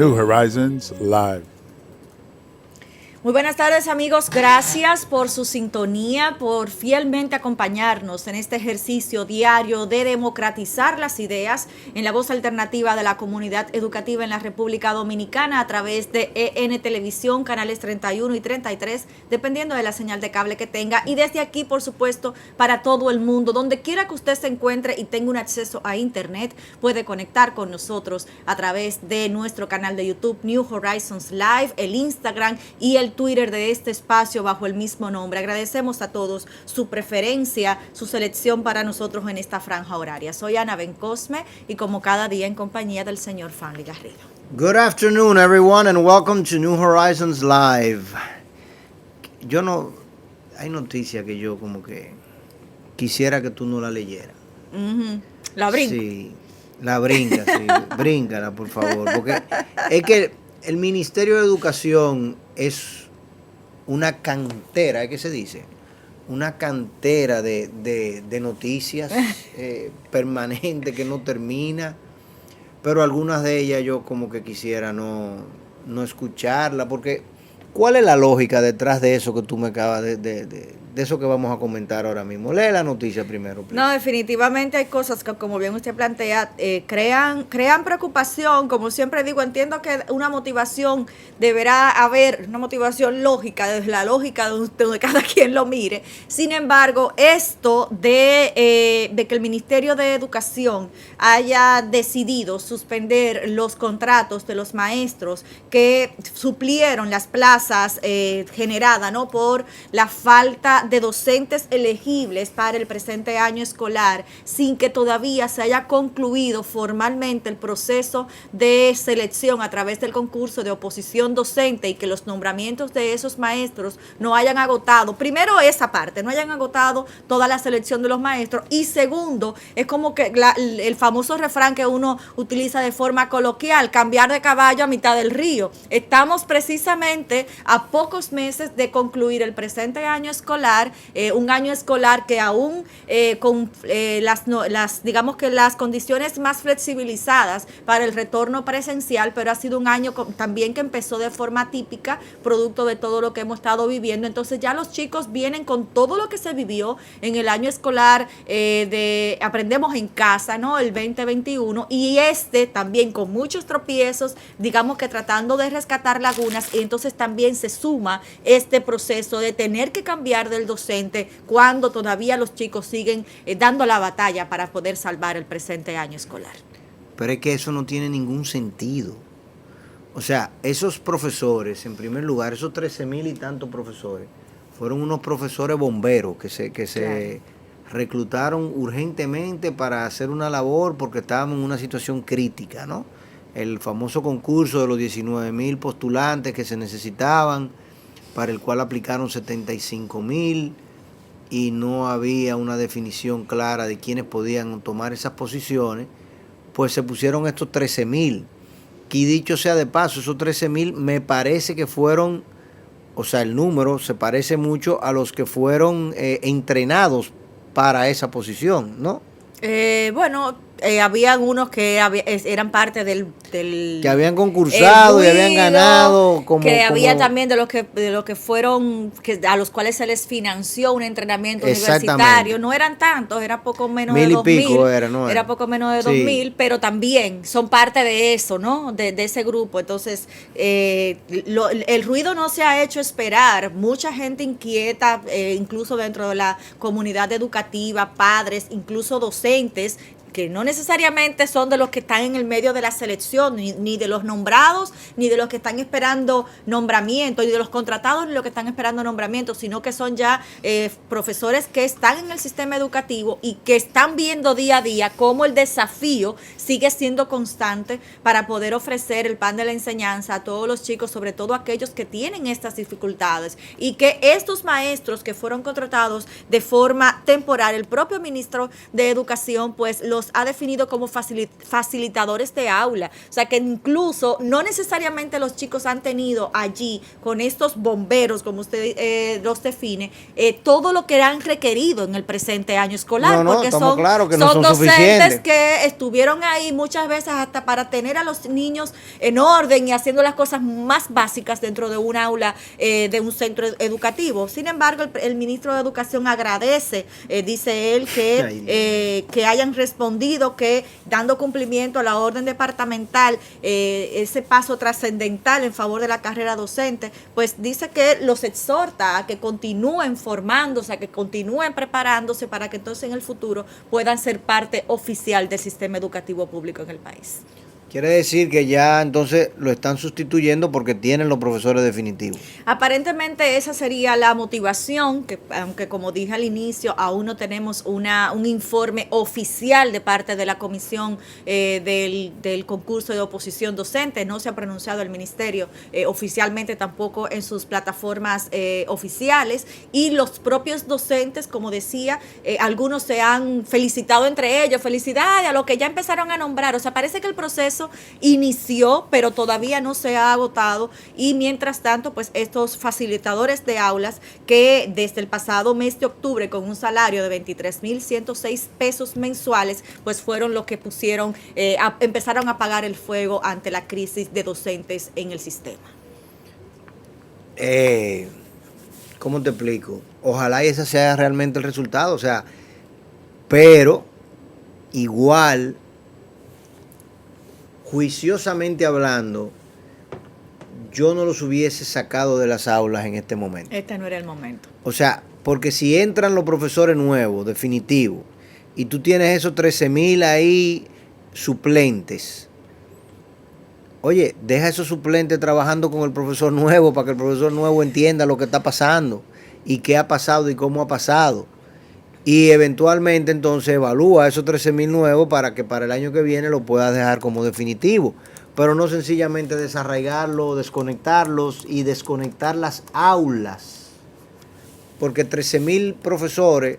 New Horizons Live. Muy buenas tardes, amigos. Gracias por su sintonía, por fielmente acompañarnos en este ejercicio diario de democratizar las ideas en la voz alternativa de la comunidad educativa en la República Dominicana a través de EN Televisión, canales 31 y 33, dependiendo de la señal de cable que tenga. Y desde aquí, por supuesto, para todo el mundo, donde quiera que usted se encuentre y tenga un acceso a Internet, puede conectar con nosotros a través de nuestro canal de YouTube, New Horizons Live, el Instagram y el Twitter de este espacio bajo el mismo nombre. Agradecemos a todos su preferencia, su selección para nosotros en esta franja horaria. Soy Ana Bencosme y como cada día en compañía del señor Fanny Garrido. Good afternoon, everyone, and welcome to New Horizons Live. Hay noticias que yo como que quisiera que tú no la leyeras. La brinca. Sí, la brinca, sí, bríncala, por favor, porque es que el Ministerio de Educación es una cantera, ¿qué se dice? Una cantera de noticias permanente que no termina, pero algunas de ellas yo como que quisiera no escucharla, porque ¿cuál es la lógica detrás de eso que tú me acabas de eso que vamos a comentar ahora mismo? Lee la noticia primero, please. No, definitivamente hay cosas que, como bien usted plantea, crean preocupación. Como siempre digo, entiendo que una motivación deberá haber, una motivación lógica, desde la lógica de cada quien lo mire. Sin embargo, esto de que el Ministerio de Educación haya decidido suspender los contratos de los maestros que suplieron las plazas generadas, ¿no?, por la falta de docentes elegibles para el presente año escolar, sin que todavía se haya concluido formalmente el proceso de selección a través del concurso de oposición docente y que los nombramientos de esos maestros no hayan agotado, primero esa parte, no hayan agotado toda la selección de los maestros, y segundo, es como que el famoso refrán que uno utiliza de forma coloquial, cambiar de caballo a mitad del río. Estamos precisamente a pocos meses de concluir el presente año escolar, un año escolar que aún con digamos que las condiciones más flexibilizadas para el retorno presencial, pero ha sido un año también que empezó de forma típica, producto de todo lo que hemos estado viviendo. Entonces ya los chicos vienen con todo lo que se vivió en el año escolar de Aprendemos en Casa, ¿no?, el 2021, y también con muchos tropiezos, digamos que tratando de rescatar lagunas, y entonces también se suma este proceso de tener que cambiar del docente cuando todavía los chicos siguen dando la batalla para poder salvar el presente año escolar. Pero es que eso no tiene ningún sentido. O sea, esos profesores, en primer lugar, esos 13,000 y tantos profesores, fueron unos profesores bomberos que se reclutaron urgentemente para hacer una labor porque estábamos en una situación crítica, ¿no? El famoso concurso de los 19,000 postulantes que se necesitaban, para el cual aplicaron 75,000 y no había una definición clara de quiénes podían tomar esas posiciones, pues se pusieron estos 13,000. Y dicho sea de paso, esos 13,000 me parece que fueron, o sea, el número se parece mucho a los que fueron entrenados para esa posición, ¿no? Habían unos que eran parte del que habían concursado y habían ganado, había también de los que fueron, a los cuales se les financió un entrenamiento universitario. No eran tantos, era poco menos de 2,000. Era poco menos de 2,000, pero también son parte de eso, ¿no?, de ese grupo. Entonces, el ruido no se ha hecho esperar. Mucha gente inquieta, incluso dentro de la comunidad educativa, padres, incluso docentes, que no necesariamente son de los que están en el medio de la selección, ni de los nombrados, ni de los que están esperando nombramiento, ni de los contratados, ni de los que están esperando nombramiento, sino que son ya profesores que están en el sistema educativo y que están viendo día a día cómo el desafío sigue siendo constante para poder ofrecer el pan de la enseñanza a todos los chicos, sobre todo aquellos que tienen estas dificultades, y que estos maestros que fueron contratados de forma temporal, el propio ministro de Educación pues los los ha definido como facilitadores de aula. O sea que incluso no necesariamente los chicos han tenido allí con estos bomberos, como usted los define, todo lo que han requerido en el presente año escolar, porque estamos claros que no son son docentes suficientes. que estuvieron ahí muchas veces hasta para tener a los niños en orden y haciendo las cosas más básicas dentro de un aula de un centro educativo. Sin embargo, el ministro de Educación agradece, dice él, que hayan respondido, que dando cumplimiento a la orden departamental, ese paso trascendental en favor de la carrera docente, pues dice que los exhorta a que continúen formándose, a que continúen preparándose para que entonces en el futuro puedan ser parte oficial del sistema educativo público en el país. Quiere decir que ya entonces lo están sustituyendo porque tienen los profesores definitivos. Aparentemente esa sería la motivación, que aunque como dije al inicio, aún no tenemos un informe oficial de parte de la comisión del concurso de oposición docente, no se ha pronunciado el ministerio oficialmente tampoco en sus plataformas oficiales, y los propios docentes, como decía, algunos se han felicitado entre ellos, felicidades a los que ya empezaron a nombrar. O sea, parece que el proceso inició, pero todavía no se ha agotado, y mientras tanto, pues estos facilitadores de aulas que desde el pasado mes de octubre, con un salario de 23,106 pesos mensuales, pues fueron los que pusieron, empezaron a apagar el fuego ante la crisis de docentes en el sistema. ¿Cómo te explico? Ojalá y ese sea realmente el resultado, o sea, pero igual, juiciosamente hablando, yo no los hubiese sacado de las aulas en este momento. Este no era el momento. O sea, porque si entran los profesores nuevos, definitivos, y tú tienes esos 13,000 ahí suplentes, oye, deja esos suplentes trabajando con el profesor nuevo para que el profesor nuevo entienda lo que está pasando y qué ha pasado y cómo ha pasado. Y eventualmente entonces evalúa esos 13,000 nuevos para que para el año que viene lo puedas dejar como definitivo. Pero no sencillamente desarraigarlos, desconectarlos y desconectar las aulas. Porque 13,000 profesores,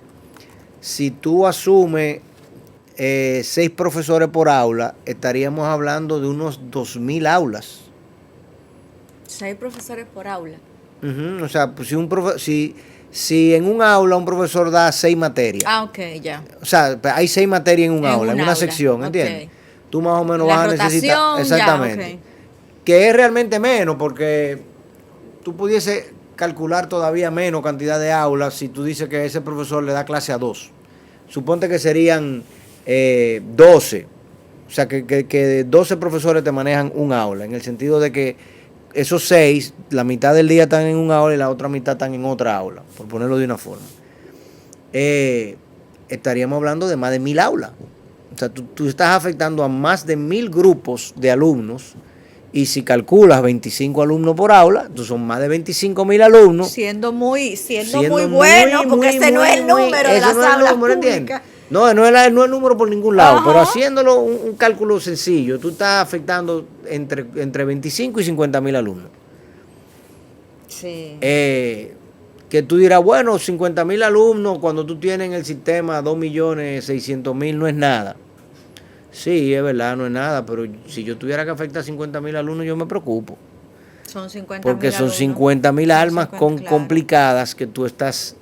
si tú asumes 6 profesores por aula, estaríamos hablando de unos 2,000 aulas. 6 profesores por aula. O sea, pues si en un aula un profesor da 6 materias. Ok, ya. O sea, hay 6 materias en un aula, en una sección, ¿entiendes? Okay. Tú más o menos La vas a necesitar. rotación, Exactamente. ya, okay. Que es realmente menos, porque tú pudiese calcular todavía menos cantidad de aulas si tú dices que ese profesor le da clase a 2. Suponte que serían 12. O sea, que 12 profesores te manejan un aula, en el sentido de que esos 6, la mitad del día están en un aula y la otra mitad están en otra aula, por ponerlo de una forma. Estaríamos hablando de más de 1,000 aulas. O sea, tú estás afectando a más de 1,000 grupos de alumnos, y si calculas 25 alumnos por aula, entonces son más de 25,000 alumnos. Siendo muy bueno, porque ese no es el número de las aulas públicas. No es el número por ningún lado. Ajá. Pero haciéndolo un cálculo sencillo, tú estás afectando entre 25 y 50,000 alumnos. Sí. Que tú dirás, bueno, 50,000 alumnos cuando tú tienes en el sistema 2,600,000 no es nada. Sí, es verdad, no es nada, pero si yo tuviera que afectar a 50,000 alumnos, yo me preocupo. Son 50,000 porque son alumnos. 50,000 almas 50, claro. complicadas que tú estás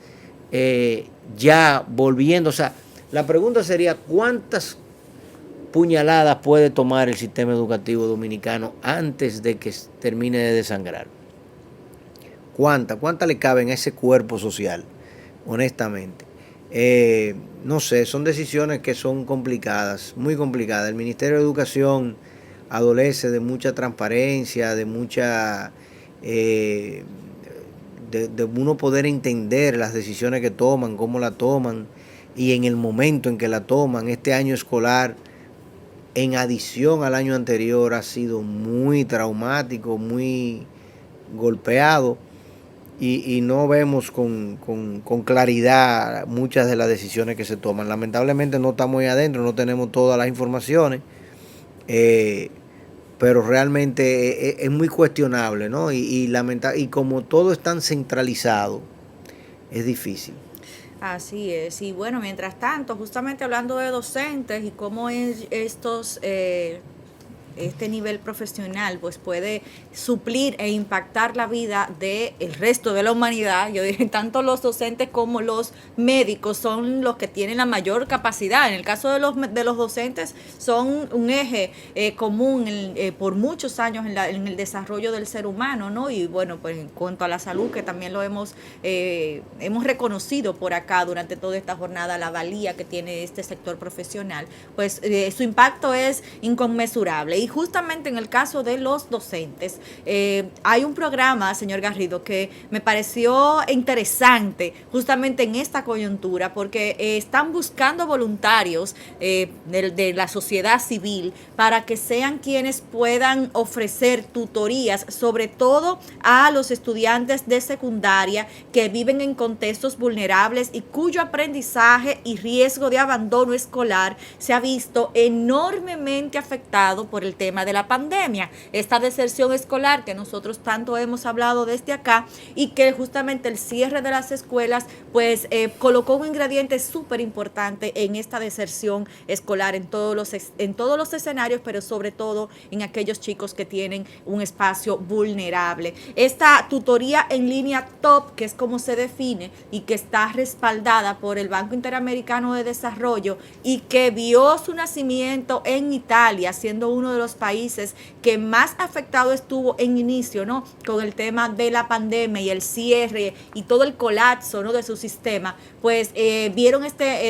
ya volviendo. O sea, la pregunta sería, ¿cuántas puñaladas puede tomar el sistema educativo dominicano antes de que termine de desangrar? ¿Cuántas le caben a ese cuerpo social? Honestamente. No sé, son decisiones que son complicadas, muy complicadas. El Ministerio de Educación adolece de mucha transparencia, de mucha de uno poder entender las decisiones que toman, cómo la toman y en el momento en que la toman. Este año escolar, en adición al año anterior, ha sido muy traumático, muy golpeado, y no vemos con claridad muchas de las decisiones que se toman. Lamentablemente no estamos ahí adentro, no tenemos todas las informaciones, pero realmente es muy cuestionable, ¿no? Y como todo es tan centralizado, es difícil. Así es, y bueno, mientras tanto, justamente hablando de docentes y cómo es este nivel profesional pues puede suplir e impactar la vida del resto de la humanidad. Yo dije, tanto los docentes como los médicos son los que tienen la mayor capacidad. En el caso de los docentes son un eje común por muchos años en el desarrollo del ser humano, ¿no? Y bueno, pues en cuanto a la salud, que también lo hemos reconocido por acá durante toda esta jornada, la valía que tiene este sector profesional, pues su impacto es inconmensurable. Y justamente en el caso de los docentes, hay un programa, señor Garrido, que me pareció interesante justamente en esta coyuntura, porque están buscando voluntarios de la sociedad civil para que sean quienes puedan ofrecer tutorías, sobre todo a los estudiantes de secundaria que viven en contextos vulnerables y cuyo aprendizaje y riesgo de abandono escolar se ha visto enormemente afectado por el tema de la pandemia, esta deserción escolar que nosotros tanto hemos hablado desde acá, y que justamente el cierre de las escuelas pues colocó un ingrediente súper importante en esta deserción escolar en todos los escenarios, pero sobre todo en aquellos chicos que tienen un espacio vulnerable. Esta tutoría en línea TOP, que es como se define y que está respaldada por el Banco Interamericano de Desarrollo y que vio su nacimiento en Italia, siendo uno de los países que más afectado estuvo en inicio, ¿no?, con el tema de la pandemia y el cierre y todo el colapso, ¿no?, de su sistema, pues vieron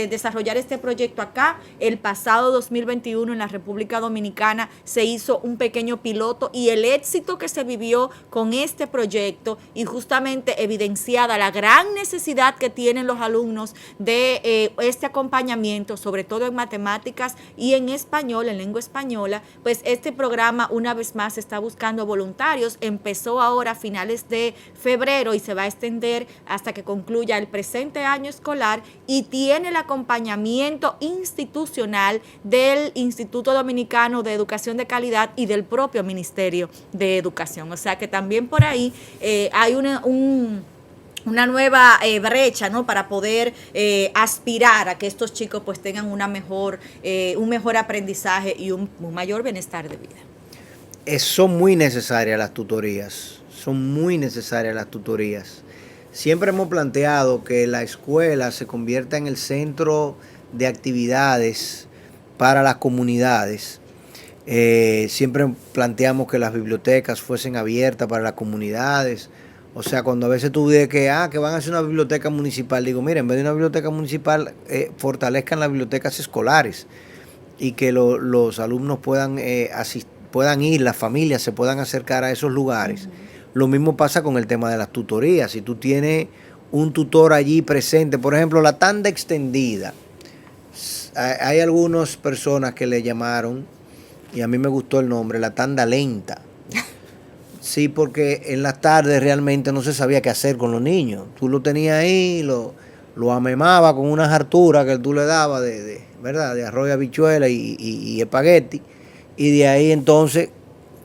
desarrollar este proyecto acá. El pasado 2021 en la República Dominicana se hizo un pequeño piloto, y el éxito que se vivió con este proyecto, y justamente evidenciada la gran necesidad que tienen los alumnos de este acompañamiento, sobre todo en matemáticas y en español, en lengua española, pues este programa una vez más está buscando voluntarios. Empezó ahora a finales de febrero y se va a extender hasta que concluya el presente año escolar, y tiene el acompañamiento institucional del Instituto Dominicano de Educación de Calidad y del propio Ministerio de Educación. O sea que también por ahí hay una nueva brecha, ¿no?, para poder aspirar a que estos chicos pues tengan un mejor aprendizaje y un mayor bienestar de vida. Son muy necesarias las tutorías, Siempre hemos planteado que la escuela se convierta en el centro de actividades para las comunidades. Siempre planteamos que las bibliotecas fuesen abiertas para las comunidades. O sea, cuando a veces tú dices que van a hacer una biblioteca municipal, digo, mira, en vez de una biblioteca municipal, fortalezcan las bibliotecas escolares, y que los alumnos puedan ir, las familias se puedan acercar a esos lugares. Lo mismo pasa con el tema de las tutorías. Si tú tienes un tutor allí presente, por ejemplo, la tanda extendida, hay algunas personas que le llamaron, y a mí me gustó el nombre, la tanda lenta. Sí, porque en las tardes realmente no se sabía qué hacer con los niños. Tú lo tenías ahí, lo amemaba con unas harturas que tú le dabas ¿verdad?, de arroz y habichuela y espagueti, y de ahí entonces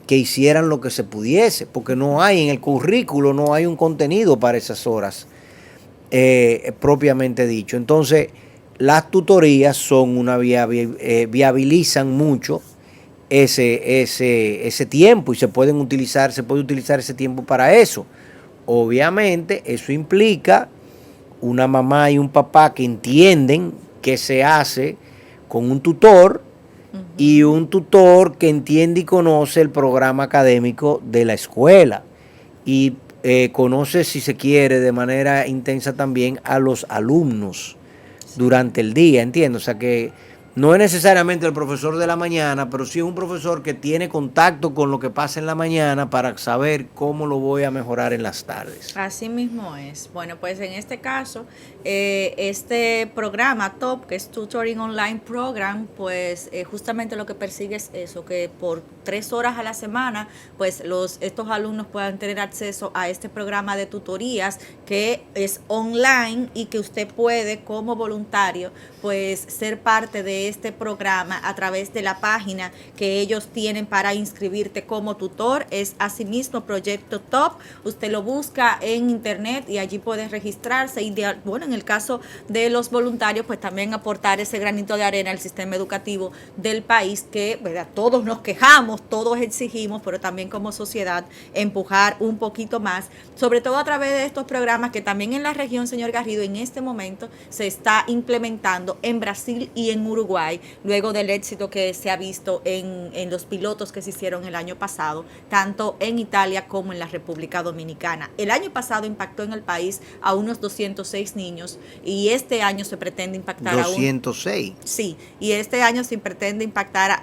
que hicieran lo que se pudiese, porque no hay en el currículo, no hay un contenido para esas horas propiamente dicho. Entonces, las tutorías son viabilizan mucho ese tiempo, y se puede utilizar ese tiempo para eso. Obviamente, eso implica una mamá y un papá que entienden qué se hace con un tutor, y un tutor que entiende y conoce el programa académico de la escuela, y conoce, si se quiere, de manera intensa también a los alumnos durante el día, ¿entiendes? O sea que no es necesariamente el profesor de la mañana, pero sí es un profesor que tiene contacto con lo que pasa en la mañana para saber cómo lo voy a mejorar en las tardes. Así mismo es. Bueno, pues en este caso, este programa TOP, que es Tutoring Online Program, pues justamente lo que persigue es eso, que por 3 horas a la semana, pues estos alumnos puedan tener acceso a este programa de tutorías que es online, y que usted puede como voluntario pues ser parte de este programa a través de la página que ellos tienen para inscribirte como tutor. Es asimismo Proyecto Top. Usted lo busca en internet y allí puede registrarse y bueno, en el caso de los voluntarios, pues también aportar ese granito de arena al sistema educativo del país que, ¿verdad? Todos nos quejamos, todos exigimos, pero también como sociedad empujar un poquito más, sobre todo a través de estos programas que también en la región, señor Garrido, en este momento se está implementando en Brasil y en Uruguay, luego del éxito que se ha visto en los pilotos que se hicieron el año pasado, tanto en Italia como en la República Dominicana. El año pasado impactó en el país a unos 206 niños y este año se pretende impactar 206. Sí, y este año se pretende impactar a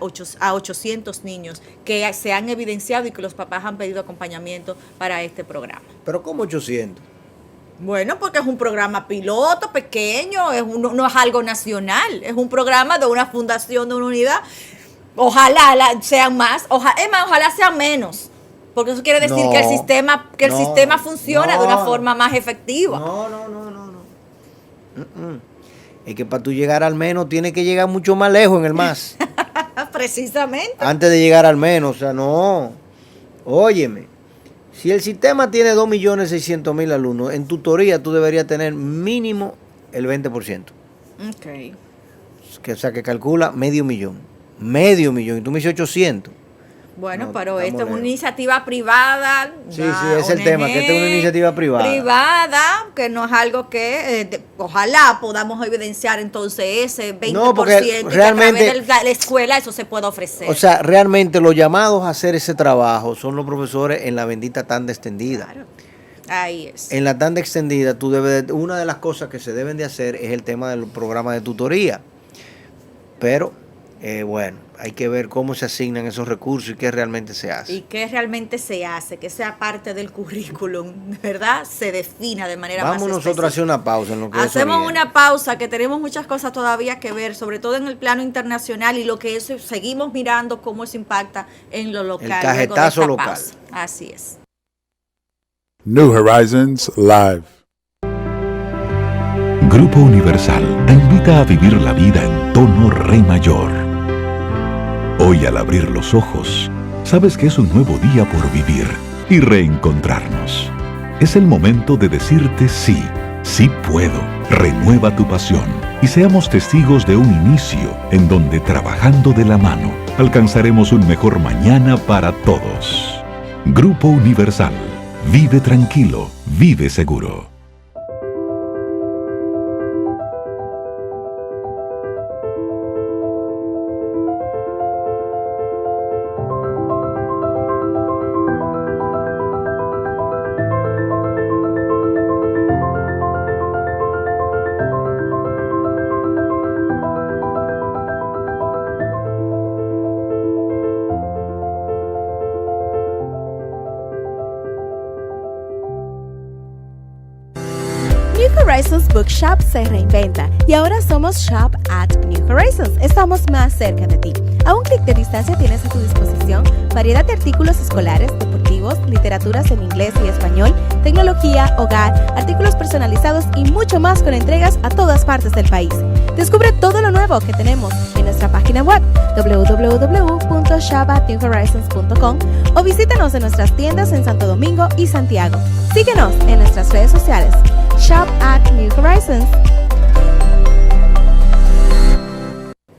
800 niños que se han evidenciado y que los papás han pedido acompañamiento para este programa. ¿Pero cómo 800? Bueno, porque es un programa piloto, pequeño, no es algo nacional, es un programa de una fundación, de una unidad. Ojalá sean más, ojalá sean menos, porque eso quiere decir que el sistema funciona de una forma más efectiva. No. Es que para tú llegar al menos tienes que llegar mucho más lejos en el más. Precisamente. Antes de llegar al menos, o sea, no. Óyeme, si el sistema tiene 2.600.000 alumnos, en tutoría tú deberías tener mínimo el 20%. Ok. O sea, que calcula medio millón. Y tú me dices 800. Bueno, No, pero estamos esto es una lejos. iniciativa privada. Sí, es el tema, que esta es una iniciativa privada. Privada, que no es algo que ojalá podamos evidenciar entonces ese 20%, No, porque realmente, que a través de la escuela eso se puede ofrecer. O sea, realmente los llamados a hacer ese trabajo son los profesores en la bendita tanda extendida. Claro. Ahí es. En la tanda extendida, una de las cosas que se deben de hacer es el tema del programa de tutoría. Pero, bueno, hay que ver cómo se asignan esos recursos y qué realmente se hace. Y qué realmente se hace, que sea parte del currículum, ¿verdad? Se defina de manera Vamos más nosotros a hacer una pausa en lo que hacemos eso viene. una pausa, que tenemos muchas cosas todavía que ver, sobre todo en el plano internacional y lo que eso seguimos mirando cómo eso impacta en lo local. El cajetazo luego de esta local. pausa. Así es. New Horizons Live. Grupo Universal te invita a vivir la vida en tono re mayor. Hoy al abrir los ojos, sabes que es un nuevo día por vivir y reencontrarnos. Es el momento de decirte sí, sí puedo. Renueva tu pasión y seamos testigos de un inicio en donde trabajando de la mano alcanzaremos un mejor mañana para todos. Grupo Universal. Vive tranquilo, vive seguro. New Horizons Bookshop se reinventa y ahora somos Shop at New Horizons. Estamos más cerca de ti. A un clic de distancia tienes a tu disposición variedad de artículos escolares, deportivos, literaturas en inglés y español, tecnología, hogar, artículos personalizados y mucho más con entregas a todas partes del país. Descubre todo lo nuevo que tenemos en nuestra página web www.shopat.newhorizons.com o visítanos en nuestras tiendas en Santo Domingo y Santiago. Síguenos en nuestras redes sociales. Shop at New Horizons.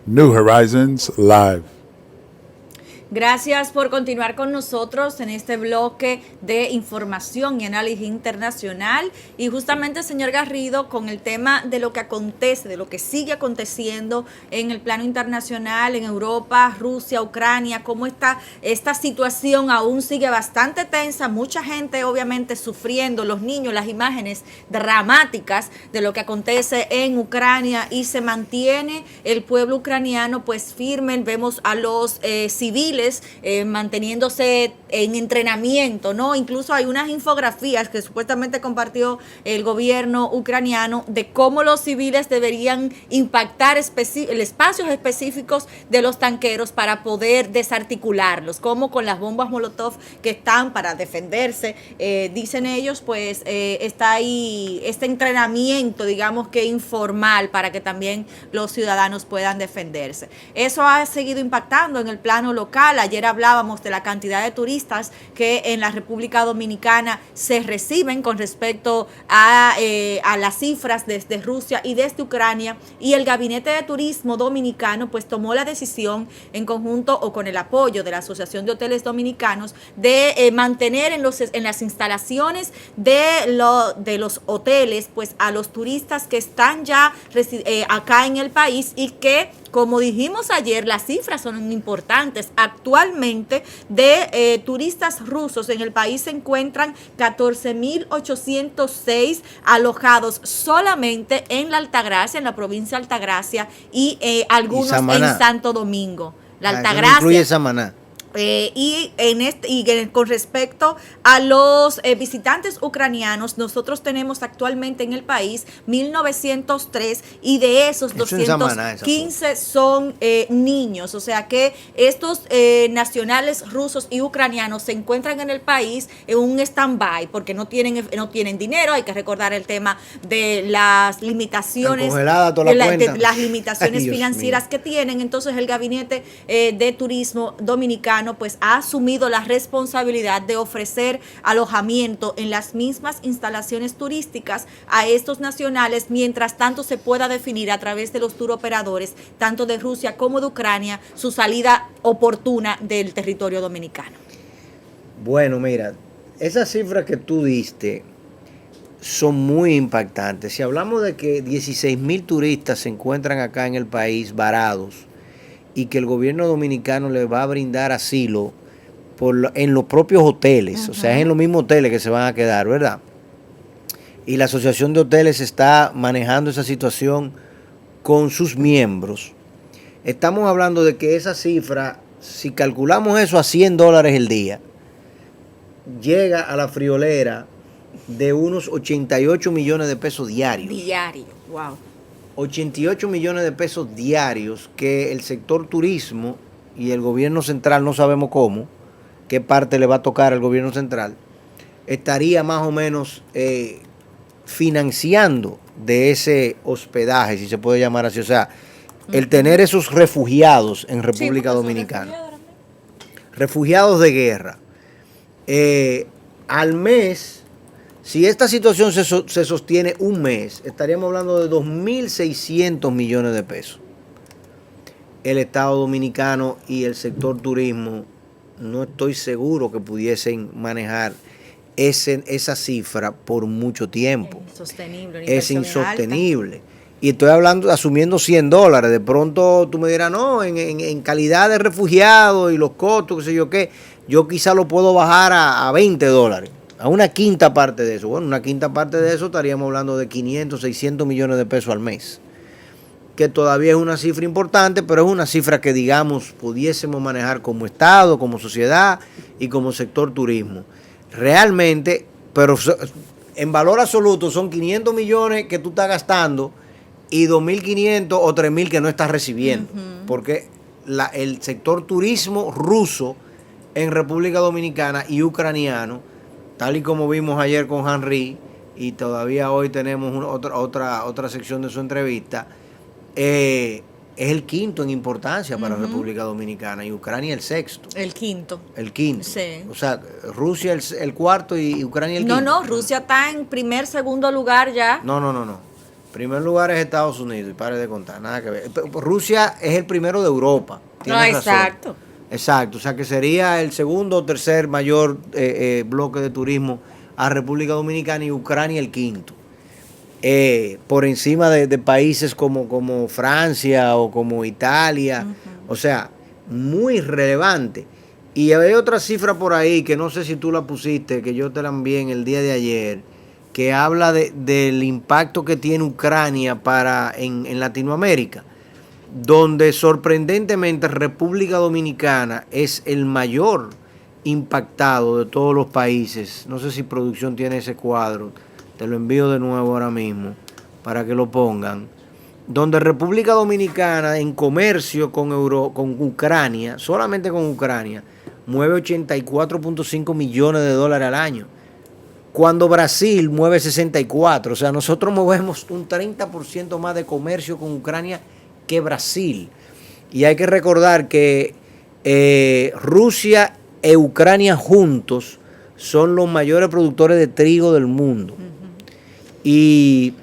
New Horizons Live. Gracias por continuar con nosotros en este bloque de información y análisis internacional. Y justamente, señor Garrido, con el tema de lo que acontece, de lo que sigue aconteciendo en el plano internacional, en Europa, Rusia, Ucrania, cómo esta situación aún sigue bastante tensa. Mucha gente obviamente sufriendo, los niños, las imágenes dramáticas de lo que acontece en Ucrania, y se mantiene el pueblo ucraniano pues firme. Vemos a los civiles civiles manteniéndose en entrenamiento, ¿no? Incluso hay unas infografías que supuestamente compartió el gobierno ucraniano de cómo los civiles deberían impactar espacios específicos de los tanqueros para poder desarticularlos, como con las bombas Molotov que están para defenderse, dicen ellos, pues está ahí este entrenamiento, digamos que informal, para que también los ciudadanos puedan defenderse. Eso ha seguido impactando en el plano local. Ayer hablábamos de la cantidad de turistas que en la República Dominicana se reciben con respecto a las cifras desde Rusia y desde Ucrania, y el Gabinete de Turismo Dominicano pues tomó la decisión en conjunto o con el apoyo de la Asociación de Hoteles Dominicanos de mantener en las instalaciones de los hoteles pues a los turistas que están ya acá en el país, y que, como dijimos ayer, las cifras son importantes. Actualmente de turistas rusos en el país se encuentran 14.806 alojados solamente en la Altagracia, en la provincia de Altagracia, y algunos en Santo Domingo. La Altagracia. Eso incluye Samaná. Con respecto a los visitantes ucranianos, nosotros tenemos actualmente en el país 1.903, y de esos 215 son niños. O sea que estos nacionales rusos y ucranianos se encuentran en el país en un stand-by porque no tienen dinero. Hay que recordar el tema de las limitaciones, las limitaciones financieras que tienen. Entonces el Gabinete de Turismo Dominicano pues ha asumido la responsabilidad de ofrecer alojamiento en las mismas instalaciones turísticas a estos nacionales, mientras tanto se pueda definir a través de los tour operadores, tanto de Rusia como de Ucrania, su salida oportuna del territorio dominicano. Bueno, mira, esas cifras que tú diste son muy impactantes. Si hablamos de que 16.000 turistas se encuentran acá en el país varados, y que el gobierno dominicano le va a brindar asilo en los propios hoteles, o sea, es en los mismos hoteles que se van a quedar, ¿verdad? Y la Asociación de Hoteles está manejando esa situación con sus miembros. Estamos hablando de que esa cifra, si calculamos eso a $100 el día, llega a la friolera de unos 88 millones de pesos diarios. Diario, wow. 88 millones de pesos diarios que el sector turismo y el gobierno central, no sabemos cómo, qué parte le va a tocar al gobierno central, estaría más o menos financiando de ese hospedaje, si se puede llamar así. O sea, el tener esos refugiados en República Dominicana, refugiados de guerra, al mes. Si esta situación se sostiene un mes, estaríamos hablando de 2.600 millones de pesos. El Estado Dominicano y el sector turismo no estoy seguro que pudiesen manejar esa cifra por mucho tiempo. Es insostenible. Y estoy hablando, asumiendo $100. De pronto tú me dirás, no, en calidad de refugiado y los costos, qué sé yo qué, yo quizá lo puedo bajar a $20. A una quinta parte de eso. Bueno, una quinta parte de eso estaríamos hablando de 500, 600 millones de pesos al mes. Que todavía es una cifra importante, pero es una cifra que, digamos, pudiésemos manejar como Estado, como sociedad y como sector turismo. Realmente, pero en valor absoluto son 500 millones que tú estás gastando y 2.500 o 3.000 que no estás recibiendo. Porque el sector turismo ruso en República Dominicana y ucraniano, tal y como vimos ayer con Henry, y todavía hoy tenemos otra sección de su entrevista, es el quinto en importancia para República Dominicana, y Ucrania el sexto. El quinto. Sí. O sea, Rusia el cuarto y Ucrania el quinto. No, Rusia está en segundo lugar ya. No. Primer lugar es Estados Unidos, y pare de contar, nada que ver. Rusia es el primero de Europa. Tienes razón. Exacto, o sea que sería el segundo o tercer mayor bloque de turismo a República Dominicana, y Ucrania el quinto. Por encima de países como Francia o como Italia. O sea, muy relevante. Y hay otra cifra por ahí que no sé si tú la pusiste, que yo te la envié en el día de ayer, que habla del impacto que tiene Ucrania en Latinoamérica. donde sorprendentemente República Dominicana es el mayor impactado de todos los países. No sé si producción tiene ese cuadro, te lo envío de nuevo ahora mismo para que lo pongan. Donde República Dominicana en comercio con Ucrania, solamente con Ucrania, mueve 84.5 millones de dólares al año, cuando Brasil mueve 64. O sea, nosotros movemos un 30% más de comercio con Ucrania que Brasil. Y hay que recordar que Rusia e Ucrania juntos son los mayores productores de trigo del mundo. Y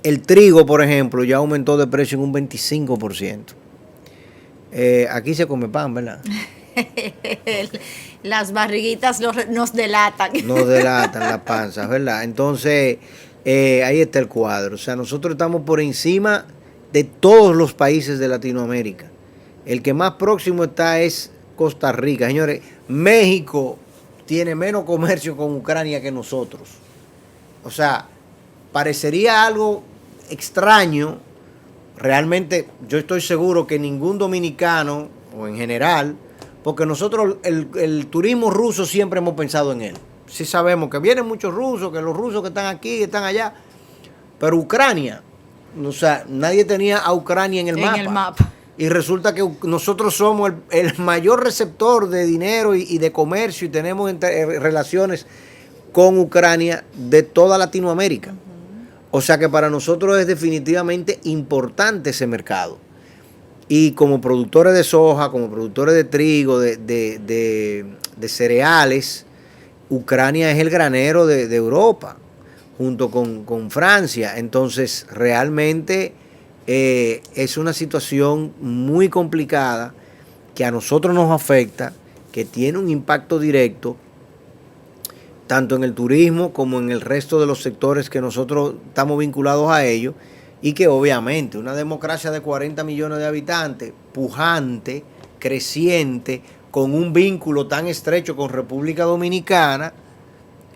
el trigo, por ejemplo, ya aumentó de precio en un 25%. Aquí se come pan, ¿verdad? Las barriguitas nos delatan. Nos delatan las panzas, ¿verdad? Entonces, ahí está el cuadro. O sea, nosotros estamos por encima de todos los países de Latinoamérica. El que más próximo está es Costa Rica. Señores, México tiene menos comercio con Ucrania que nosotros. O sea, parecería algo extraño. Realmente yo estoy seguro que ningún dominicano, o en general, porque nosotros el turismo ruso siempre hemos pensado en él. Sí sabemos que vienen muchos rusos, que los rusos que están aquí, que están allá. Pero Ucrania, o sea, nadie tenía a Ucrania en el mapa. Y resulta que nosotros somos el mayor receptor de dinero y de comercio y tenemos relaciones con Ucrania de toda Latinoamérica. O sea que para nosotros es definitivamente importante ese mercado. Y como productores de soja, como productores de trigo, de cereales, Ucrania es el granero de Europa, junto con Francia. Entonces, realmente es una situación muy complicada que a nosotros nos afecta, que tiene un impacto directo, tanto en el turismo como en el resto de los sectores que nosotros estamos vinculados a ellos. Y que obviamente una democracia de 40 millones de habitantes, pujante, creciente, con un vínculo tan estrecho con República Dominicana,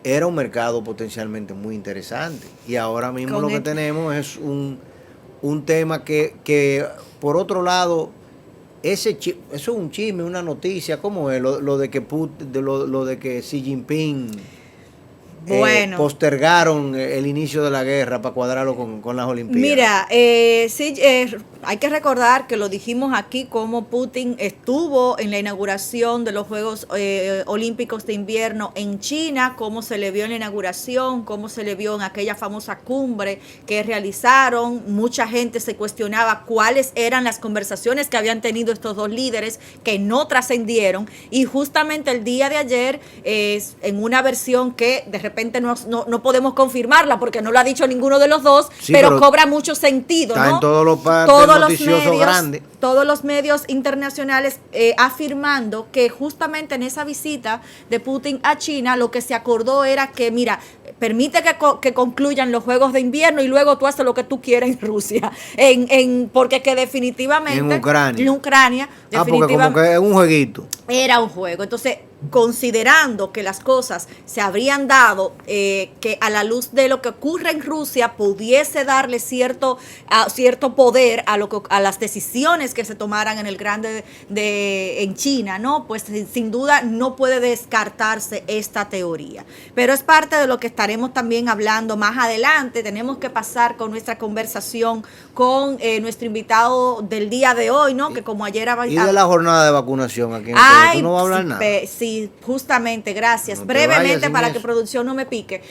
era un mercado potencialmente muy interesante. Y ahora mismo lo que tenemos es un tema que por otro lado, eso es un chisme, una noticia, ¿cómo es? Lo de que Xi Jinping... postergaron el inicio de la guerra para cuadrarlo con las Olimpiadas. Mira, sí, hay que recordar que lo dijimos aquí, como Putin estuvo en la inauguración de los Juegos Olímpicos de Invierno en China, cómo se le vio en la inauguración, cómo se le vio en aquella famosa cumbre que realizaron. Mucha gente se cuestionaba cuáles eran las conversaciones que habían tenido estos dos líderes que no trascendieron, y justamente el día de ayer, en una versión que de repente no podemos confirmarla porque no lo ha dicho ninguno de los dos, sí, pero cobra mucho sentido, está, ¿no? En todos los medios internacionales afirmando que justamente en esa visita de Putin a China lo que se acordó era que, mira, permite que concluyan los Juegos de Invierno y luego tú haces lo que tú quieras en Rusia, porque que definitivamente en Ucrania porque como que es un jueguito. Era un juego. Entonces, considerando que las cosas se habrían dado, que a la luz de lo que ocurre en Rusia pudiese darle cierto poder a las decisiones que se tomaran en el grande en China, ¿no? Pues sin duda no puede descartarse esta teoría. Pero es parte de lo que estaremos también hablando más adelante. Tenemos que pasar con nuestra conversación con nuestro invitado del día de hoy, ¿no? Que como ayer... Y de la jornada de vacunación aquí en ¿tú no vas a hablar nada? Sí, justamente, gracias. No brevemente, para que producción no me pique.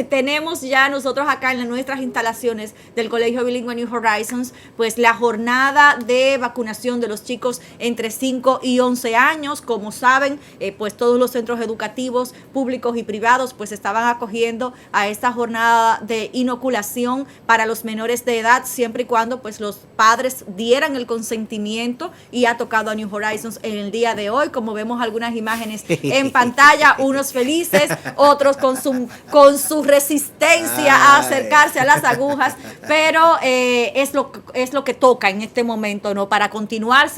Tenemos ya nosotros acá en nuestras instalaciones del Colegio Bilingüe New Horizons, pues la jornada de vacunación de los chicos entre 5 y 11 años. Como saben, pues todos los centros educativos públicos y privados pues estaban acogiendo a esta jornada de inoculación para los menores de edad, siempre y cuando pues los padres dieran el consentimiento, y ha tocado a New Horizons en el día de hoy hoy, como vemos algunas imágenes en pantalla, unos felices, otros con su resistencia a acercarse a las agujas, pero es lo que toca en este momento, ¿no? Para continuar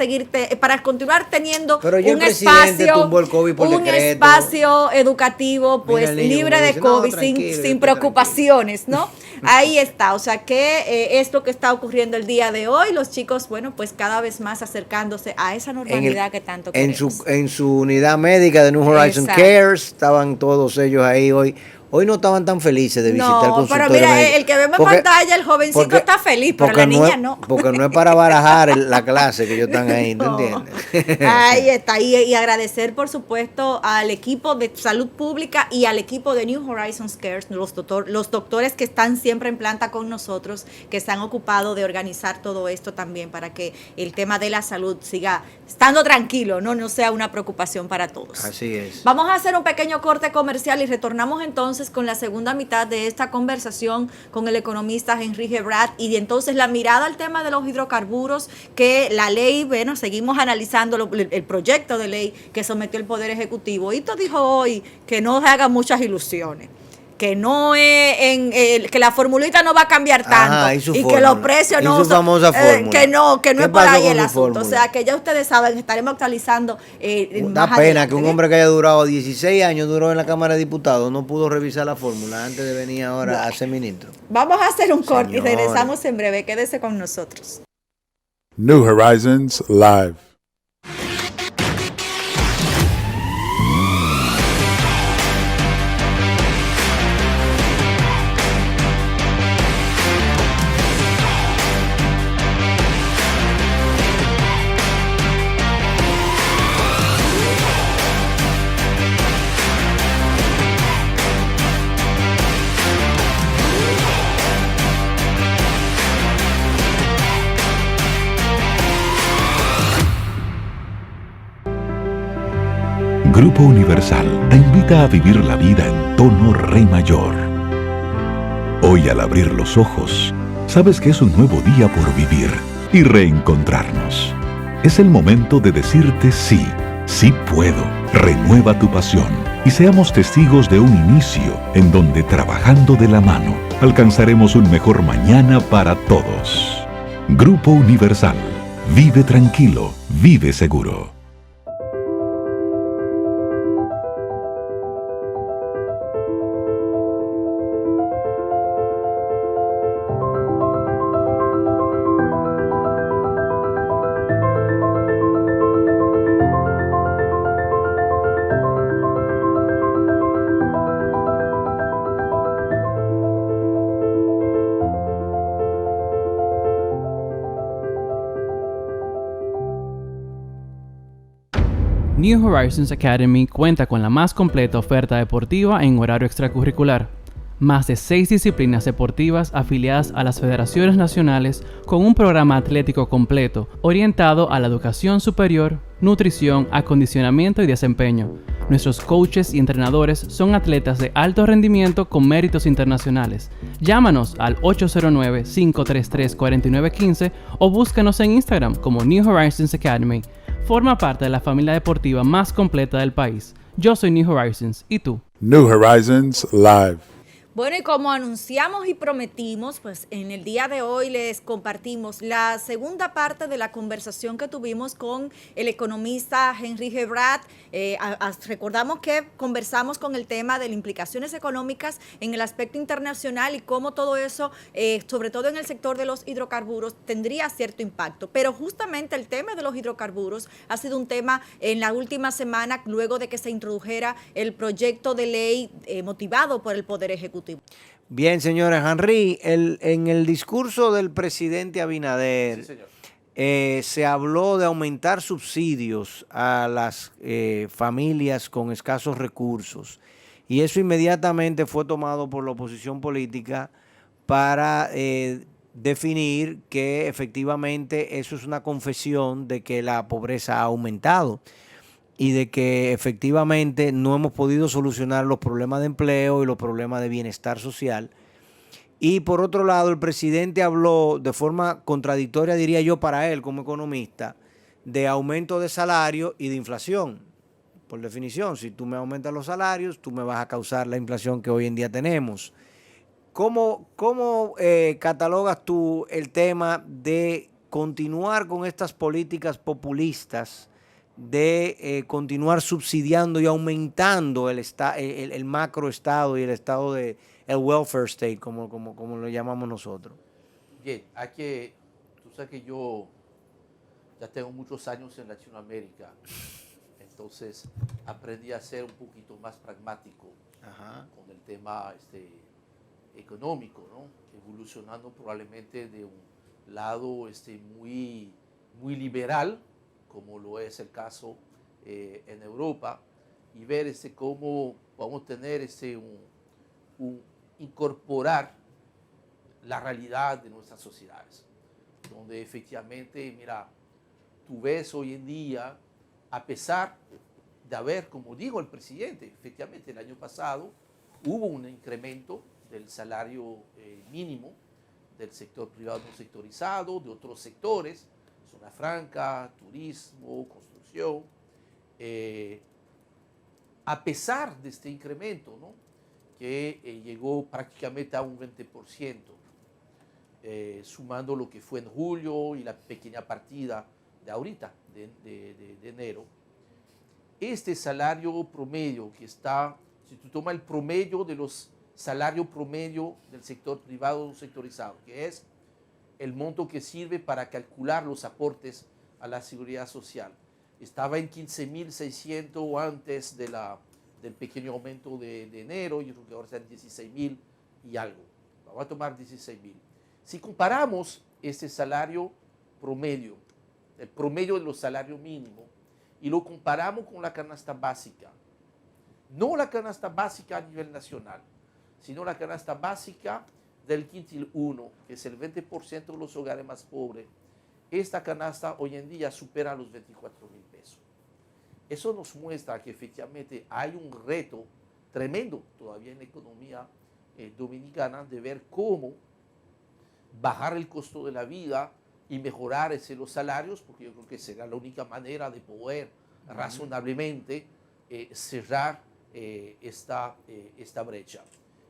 teniendo Pero ya el un presidente espacio, tumbó el COVID por un decreto. espacio educativo, pues Mira el niño libre como de dice, no, COVID, tranquilo, sin preocupaciones, ¿no? Ahí está, o sea que es lo que está ocurriendo el día de hoy. Los chicos, bueno, pues cada vez más acercándose a esa normalidad que tanto queremos. En su unidad médica de New Horizon Exacto. Cares, estaban todos ellos ahí hoy. Hoy no estaban tan felices de visitar el No, consultorio pero mira, médico. el que vemos en pantalla, el jovencito está feliz, pero la niña no. Porque no es para barajar la clase que ellos están ahí, ¿tú No. entiendes? Ahí está, y agradecer por supuesto al equipo de salud pública y al equipo de New Horizons Cares, los doctores que están siempre en planta con nosotros, que se han ocupado de organizar todo esto también para que el tema de la salud siga estando tranquilo, no sea una preocupación para todos. Así es. Vamos a hacer un pequeño corte comercial y retornamos entonces con la segunda mitad de esta conversación con el economista Henry Gebrat y entonces la mirada al tema de los hidrocarburos, que la ley, bueno, seguimos analizando el proyecto de ley que sometió el Poder Ejecutivo. Hito dijo hoy que no se hagan muchas ilusiones, que no es que la formulita no va a cambiar tanto. Ajá, y su que fórmula, los precios y no su famosa fórmula. que no ¿Qué es por pasó ahí con el su asunto. fórmula? O sea, que ya ustedes saben, estaremos actualizando Da más pena adelante, que un ¿bien? hombre que haya durado 16 años, duró en la Cámara de Diputados, no pudo revisar la fórmula antes de venir ahora a ser ministro. Vamos a hacer un corte y Señores. regresamos en breve. Quédese con nosotros. New Horizons Live. Grupo Universal te invita a vivir la vida en tono re mayor. Hoy al abrir los ojos, sabes que es un nuevo día por vivir y reencontrarnos. Es el momento de decirte sí, sí puedo. Renueva tu pasión y seamos testigos de un inicio en donde trabajando de la mano alcanzaremos un mejor mañana para todos. Grupo Universal. Vive tranquilo, vive seguro. New Horizons Academy cuenta con la más completa oferta deportiva en horario extracurricular. Más de 6 disciplinas deportivas afiliadas a las federaciones nacionales con un programa atlético completo orientado a la educación superior, nutrición, acondicionamiento y desempeño. Nuestros coaches y entrenadores son atletas de alto rendimiento con méritos internacionales. Llámanos al 809-533-4915 o búscanos en Instagram como New Horizons Academy. Forma parte de la familia deportiva más completa del país. Yo soy New Horizons, ¿y tú? New Horizons Live. Bueno, y como anunciamos y prometimos, pues en el día de hoy les compartimos la segunda parte de la conversación que tuvimos con el economista Henry Gebrat. Recordamos que conversamos con el tema de las implicaciones económicas en el aspecto internacional y cómo todo eso, sobre todo en el sector de los hidrocarburos, tendría cierto impacto. Pero justamente el tema de los hidrocarburos ha sido un tema en la última semana, luego de que se introdujera el proyecto de ley motivado por el Poder Ejecutivo. Bien, señores, Henry, en el discurso del presidente Abinader se habló de aumentar subsidios a las familias con escasos recursos y eso inmediatamente fue tomado por la oposición política para definir que efectivamente eso es una confesión de que la pobreza ha aumentado y de que efectivamente no hemos podido solucionar los problemas de empleo y los problemas de bienestar social. Y por otro lado, el presidente habló de forma contradictoria, diría yo, para él como economista, de aumento de salario y de inflación. Por definición, si tú me aumentas los salarios, tú me vas a causar la inflación que hoy en día tenemos. ¿Cómo catalogas tú el tema de continuar con estas políticas populistas, de continuar subsidiando y aumentando el macroestado y el estado el welfare state, como lo llamamos nosotros? Bien, tú sabes que yo ya tengo muchos años en Latinoamérica, entonces aprendí a ser un poquito más pragmático con el tema económico, ¿no? Evolucionando probablemente de un lado muy, muy liberal, como lo es el caso en Europa, y ver cómo vamos a tener incorporar la realidad de nuestras sociedades, donde efectivamente, mira, tú ves hoy en día, a pesar de haber, como dijo el presidente, efectivamente el año pasado hubo un incremento del salario mínimo del sector privado no sectorizado, de otros sectores, zona franca, turismo, construcción. A pesar de este incremento, ¿no? Que llegó prácticamente a un 20%, sumando lo que fue en julio y la pequeña partida de ahorita, de enero, este salario promedio que está, si tú tomas el promedio de los salarios promedio del sector privado sectorizado, que es el monto que sirve para calcular los aportes a la seguridad social, estaba en 15.600 antes del pequeño aumento de enero, yo creo que ahora está en 16.000 y algo. Vamos a tomar 16.000. Si comparamos este salario promedio, el promedio de los salarios mínimos, y lo comparamos con la canasta básica, no la canasta básica a nivel nacional, sino la canasta básica del quintil 1, que es el 20% de los hogares más pobres, esta canasta hoy en día supera los 24.000 pesos. Eso nos muestra que efectivamente hay un reto tremendo todavía en la economía dominicana de ver cómo bajar el costo de la vida y mejorar los salarios, porque yo creo que será la única manera de poder razonablemente cerrar esta brecha.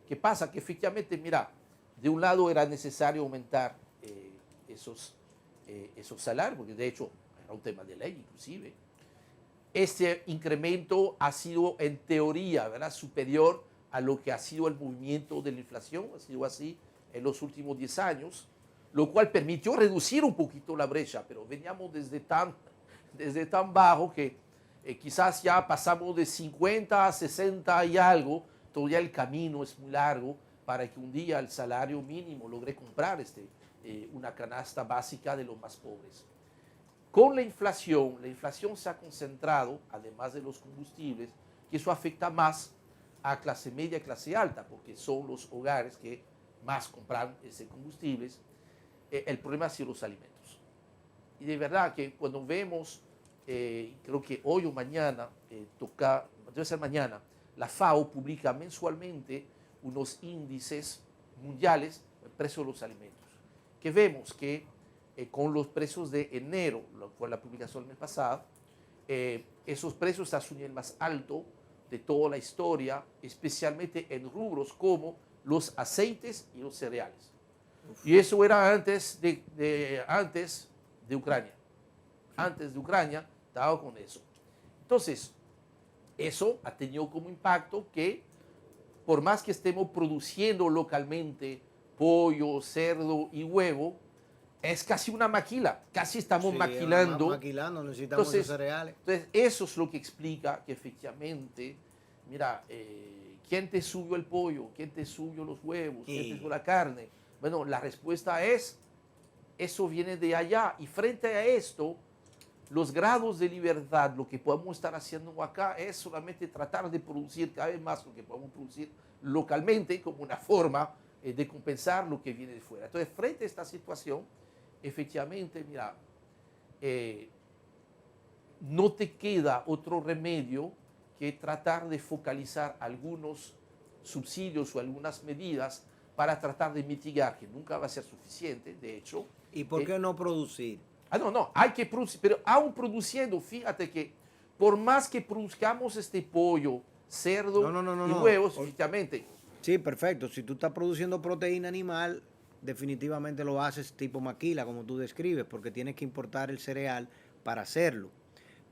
¿Qué pasa? Que efectivamente, mira, de un lado era necesario aumentar esos salarios, porque de hecho era un tema de ley inclusive. Este incremento ha sido en teoría, ¿verdad?, superior a lo que ha sido el movimiento de la inflación, ha sido así en los últimos 10 años, lo cual permitió reducir un poquito la brecha, pero veníamos desde tan bajo que quizás ya pasamos de 50 a 60 y algo, todavía el camino es muy largo para que un día el salario mínimo logre comprar una canasta básica de los más pobres. Con la inflación se ha concentrado, además de los combustibles, que eso afecta más a clase media y clase alta, porque son los hogares que más compran combustibles. El problema ha sido los alimentos. Y de verdad que cuando vemos, creo que hoy o mañana, debe ser mañana, la FAO publica mensualmente unos índices mundiales del precio de los alimentos, que vemos que con los precios de enero, lo fue la publicación del mes pasado, esos precios están a su nivel más alto de toda la historia, especialmente en rubros como los aceites y los cereales. Y eso era antes de Ucrania. Antes de Ucrania estaba con eso. Entonces, eso ha tenido como impacto que por más que estemos produciendo localmente pollo, cerdo y huevo, es casi una maquila, casi estamos maquilando. Maquilando, necesitamos esos cereales. Entonces, eso es lo que explica que efectivamente, mira, ¿quién te subió el pollo? ¿Quién te subió los huevos? ¿Quién te subió la carne? Bueno, la respuesta es, eso viene de allá. Y frente a esto, los grados de libertad, lo que podemos estar haciendo acá es solamente tratar de producir cada vez más lo que podemos producir localmente como una forma de compensar lo que viene de fuera. Entonces, frente a esta situación, efectivamente, mira, no te queda otro remedio que tratar de focalizar algunos subsidios o algunas medidas para tratar de mitigar, que nunca va a ser suficiente, de hecho. ¿Y por qué no producir? No, hay que producir, pero aún produciendo, fíjate que por más que produzcamos este pollo, cerdo y huevos, efectivamente. Sí, perfecto. Si tú estás produciendo proteína animal, definitivamente lo haces tipo maquila, como tú describes, porque tienes que importar el cereal para hacerlo.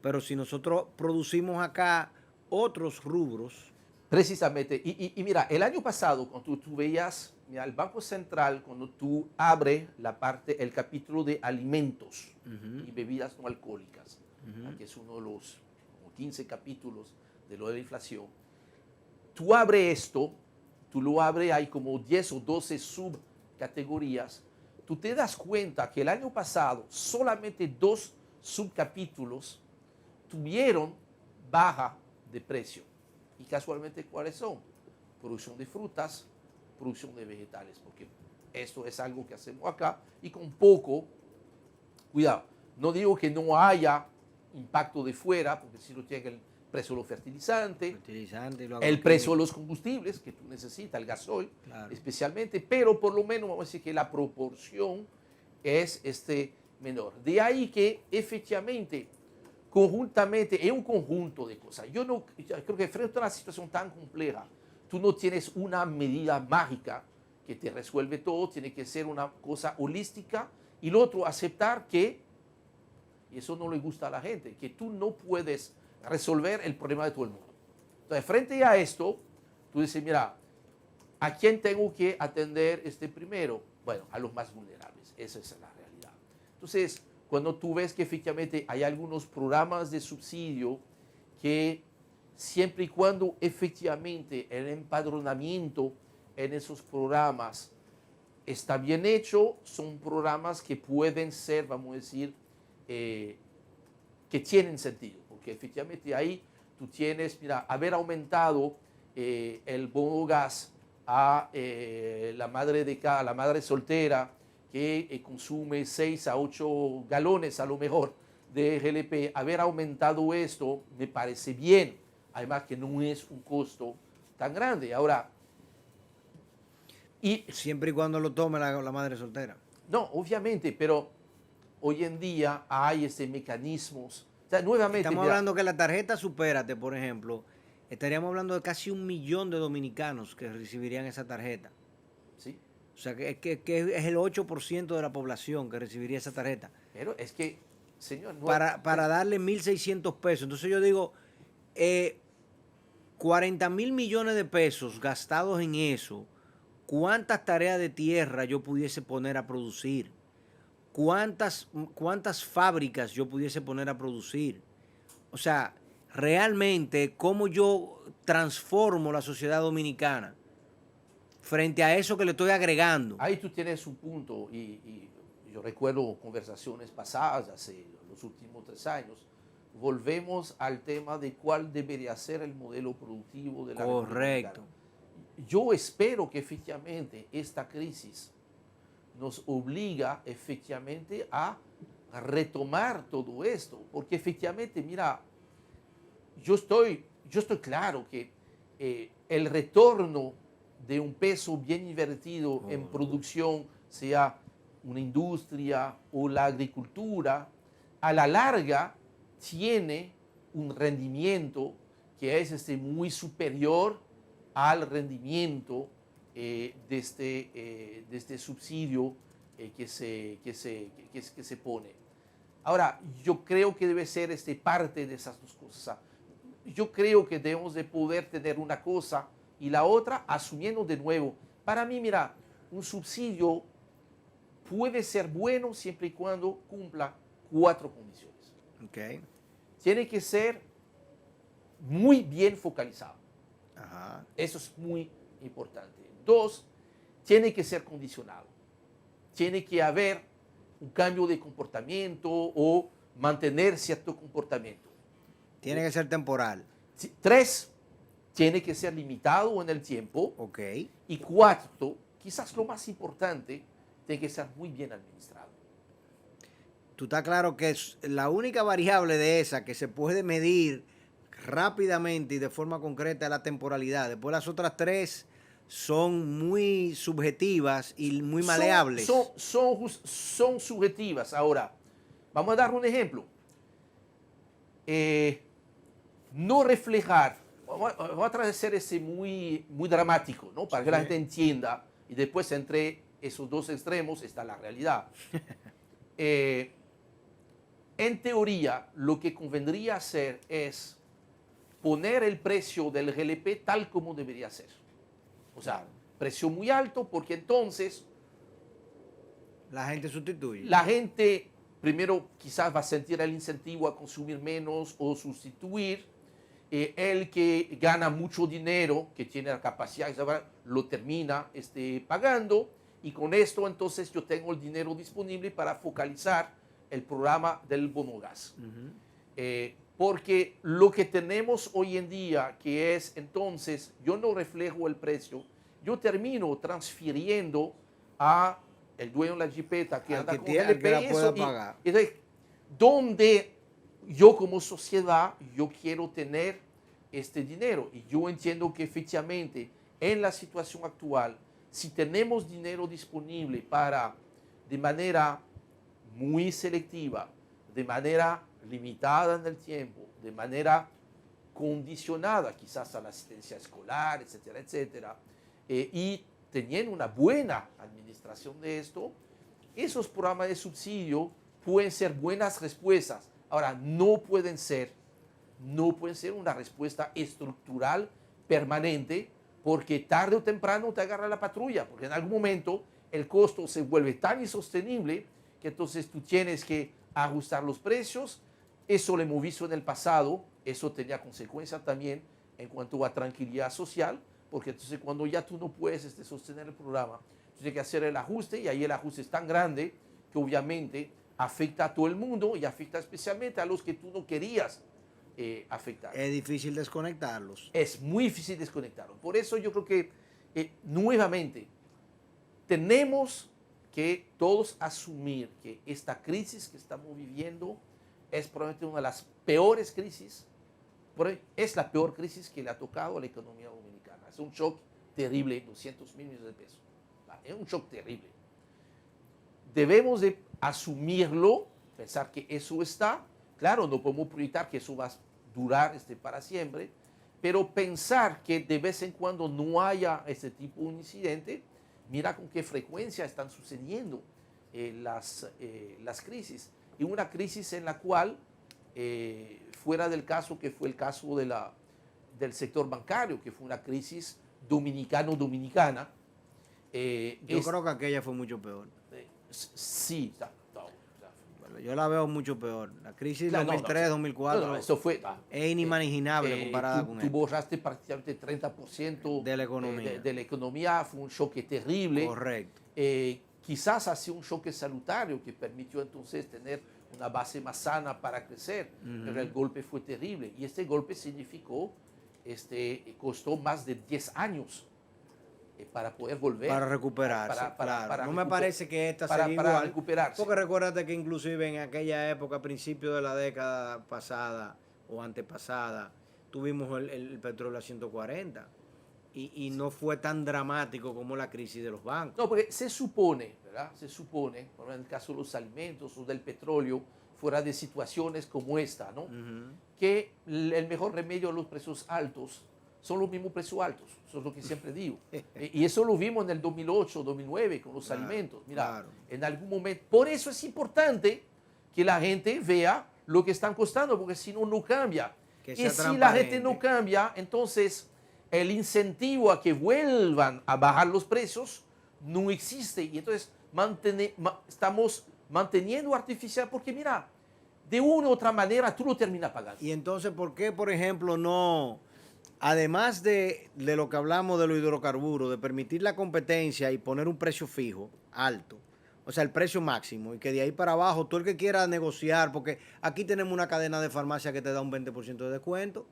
Pero si nosotros producimos acá otros rubros. Precisamente. Y mira, el año pasado, cuando tú veías, mira, el Banco Central, cuando tú abres el capítulo de alimentos y bebidas no alcohólicas, que es uno de los como 15 capítulos de lo de la inflación, tú abres esto, tú lo abres, hay como 10 o 12 subcategorías, tú te das cuenta que el año pasado solamente 2 subcapítulos tuvieron baja de precio. Y casualmente, ¿cuáles son? Producción de frutas, producción de vegetales, porque esto es algo que hacemos acá y con poco, cuidado, no digo que no haya impacto de fuera, porque si no tiene el precio de los fertilizantes, el precio de los combustibles que tú necesitas, el gasoil, claro, especialmente, pero por lo menos vamos a decir que la proporción es menor. De ahí que efectivamente, conjuntamente, es un conjunto de cosas. Yo creo que frente a una situación tan compleja, tú no tienes una medida mágica que te resuelve todo, tiene que ser una cosa holística. Y lo otro, aceptar que, y eso no le gusta a la gente, que tú no puedes resolver el problema de todo el mundo. Entonces, frente a esto, tú dices, mira, ¿a quién tengo que atender primero? Bueno, a los más vulnerables. Esa es la realidad. Entonces, cuando tú ves que efectivamente hay algunos programas de subsidio que siempre y cuando efectivamente el empadronamiento en esos programas está bien hecho, son programas que pueden ser, vamos a decir, que tienen sentido, porque efectivamente ahí tú tienes, mira, haber aumentado el bono gas a la madre soltera, que consume 6 a 8 galones a lo mejor de GLP, haber aumentado esto me parece bien, además que no es un costo tan grande. Ahora, y siempre y cuando lo tome la madre soltera. No, obviamente, pero hoy en día hay mecanismos. O sea, nuevamente, estamos hablando que la tarjeta Supérate, por ejemplo, estaríamos hablando de casi 1 millón de dominicanos que recibirían esa tarjeta. Sí. O sea, que es el 8% de la población que recibiría esa tarjeta. Pero es que, señor... No, para darle 1.600 pesos. Entonces yo digo, 40.000 millones de pesos gastados en eso, ¿cuántas tareas de tierra yo pudiese poner a producir? ¿Cuántas fábricas yo pudiese poner a producir? O sea, realmente, ¿cómo yo transformo la sociedad dominicana frente a eso que le estoy agregando? Ahí tú tienes un punto, y yo recuerdo conversaciones pasadas hace los últimos 3 años. Volvemos al tema de cuál debería ser el modelo productivo de la República Dominicana. Correcto. Yo espero que efectivamente esta crisis nos obliga efectivamente a retomar todo esto, porque efectivamente, mira, yo estoy claro que el retorno de un peso bien invertido en producción, sea una industria o la agricultura, a la larga tiene un rendimiento que es muy superior al rendimiento de este subsidio que se pone. Ahora, yo creo que debe ser parte de esas dos cosas. Yo creo que debemos de poder tener una cosa y la otra asumiendo de nuevo. Para mí, mira, un subsidio puede ser bueno siempre y cuando cumpla 4 condiciones. Okay. Tiene que ser muy bien focalizado. Ajá. Eso es muy importante. 2, tiene que ser condicionado. Tiene que haber un cambio de comportamiento o mantener cierto comportamiento. Tiene que ser temporal. 3, tiene que ser limitado en el tiempo. Ok. Y 4, quizás lo más importante, tiene que ser muy bien administrado. Tú estás claro que es la única variable de esa que se puede medir rápidamente y de forma concreta es la temporalidad. Después las otras 3 son muy subjetivas y muy maleables. Son subjetivas. Ahora, Vamos a dar un ejemplo. No reflejar, vamos a tratar de ser ese muy dramático, ¿no? Para que la gente entienda, y después entre esos dos extremos está la realidad. En teoría, lo que convendría hacer es poner el precio del GLP tal como debería ser. O sea, precio muy alto, porque entonces La gente sustituye. la gente primero quizás va a sentir el incentivo a consumir menos o sustituir. El que gana mucho dinero, que tiene la capacidad, lo termina pagando, y con esto entonces yo tengo el dinero disponible para focalizar el programa del bono gas. Porque lo que tenemos hoy en día, que es entonces, yo no reflejo el precio, yo termino transfiriendo a el dueño de la jipeta que Al anda que con tiene- al GLP, que la eso, pueda pagar. entonces, donde yo como sociedad, yo quiero tener este dinero, y yo entiendo que efectivamente en la situación actual, si tenemos dinero disponible para, de manera muy selectiva, de manera limitada en el tiempo, de manera condicionada quizás a la asistencia escolar, etcétera, etcétera, y teniendo una buena administración de esto, esos programas de subsidio pueden ser buenas respuestas. Ahora, no pueden ser una respuesta estructural permanente, porque tarde o temprano te agarra la patrulla, porque en algún momento el costo se vuelve tan insostenible que entonces tú tienes que ajustar los precios. Eso lo hemos visto en el pasado, eso tenía consecuencias también en cuanto a tranquilidad social, porque entonces cuando ya tú no puedes sostener el programa, tienes que hacer el ajuste, y ahí el ajuste es tan grande que obviamente afecta a todo el mundo y afecta especialmente a los que tú no querías afectar. Es difícil desconectarlos. Es muy difícil desconectarlos. Por eso yo creo que nuevamente tenemos que todos asumir que esta crisis que estamos viviendo es probablemente una de las peores crisis, es la peor crisis que le ha tocado a la economía dominicana. Es un shock terrible, 200 mil millones de pesos. Es un shock terrible. Debemos de asumirlo, pensar que eso está. Claro, no podemos proyectar que eso va a durar para siempre, pero pensar que de vez en cuando no haya este tipo de incidente. Mira con qué frecuencia están sucediendo las crisis. Y una crisis en la cual, fuera del caso que fue el caso del sector bancario, que fue una crisis dominicana. Yo creo que aquella fue mucho peor. Sí, Bueno, yo la veo mucho peor. La crisis No, 2003, 2004 eso fue es inimaginable comparada con tú esto. borraste prácticamente 30% De la economía. de la economía. Fue un choque terrible. Correcto. Quizás ha sido un choque salutario que permitió entonces tener una base más sana para crecer, pero el golpe fue terrible, y este golpe significó, costó más de 10 años para poder volver. Para recuperarse, claro. No me parece que esta sería para igual, recuperarse. porque recuérdate que inclusive en aquella época, a principios de la década pasada o antepasada, tuvimos el petróleo a 140 y no fue tan dramático como la crisis de los bancos. No, porque se supone, ¿verdad? Se supone, por ejemplo, en el caso de los alimentos o del petróleo, fuera de situaciones como esta, ¿no? Que el mejor remedio a los precios altos son los mismos precios altos. Eso es lo que siempre digo. Y eso lo vimos en el 2008, 2009 con los alimentos. Mira, en algún momento. Por eso es importante que la gente vea lo que están costando, porque si no, no cambia. Que Y sea si la gente no transparente. cambia, entonces el incentivo a que vuelvan a bajar los precios no existe. Y entonces estamos manteniendo artificial, porque mira, de una u otra manera tú lo terminas pagando. Y entonces, ¿por qué, por ejemplo, no, además de lo que hablamos de los hidrocarburos, de permitir la competencia y poner un precio fijo, alto, o sea, el precio máximo, y que de ahí para abajo, todo el que quiera negociar, porque aquí tenemos una cadena de farmacia que te da un 20% de descuento,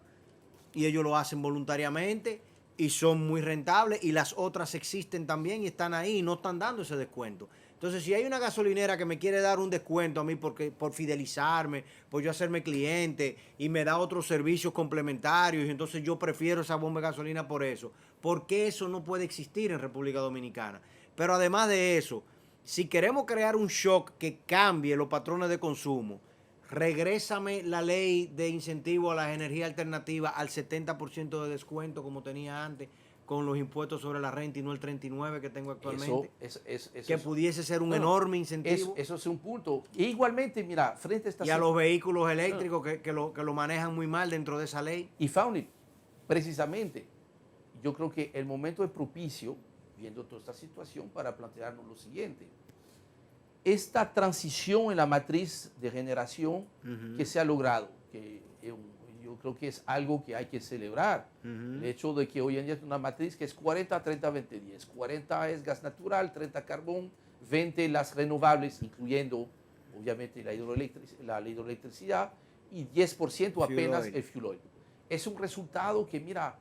y ellos lo hacen voluntariamente, y son muy rentables, y las otras existen también, y están ahí, y no están dando ese descuento. Entonces, si hay una gasolinera que me quiere dar un descuento a mí por fidelizarme, por yo hacerme cliente, y me da otros servicios complementarios, y entonces yo prefiero esa bomba de gasolina por eso, ¿por qué eso no puede existir en República Dominicana? Pero además de eso, Si queremos crear un shock que cambie los patrones de consumo, regrésame la ley de incentivo a las energías alternativas al 70% de descuento como tenía antes, con los impuestos sobre la renta y no el 39% que tengo actualmente. Que pudiese ser un enorme incentivo. Eso es un punto. E igualmente, mira, frente a esta... Y a los vehículos eléctricos que lo manejan muy mal dentro de esa ley. Y Fauni, precisamente, yo creo que el momento es propicio, viendo toda esta situación, para plantearnos lo siguiente. Esta transición en la matriz de generación que se ha logrado, que yo creo que es algo que hay que celebrar. El hecho de que hoy en día es una matriz que es 40, 30, 20, 10. 40 es gas natural, 30 carbón, 20 las renovables, incluyendo obviamente la hidroelectricidad, y 10% apenas el fuel oil. Es un resultado que, mira,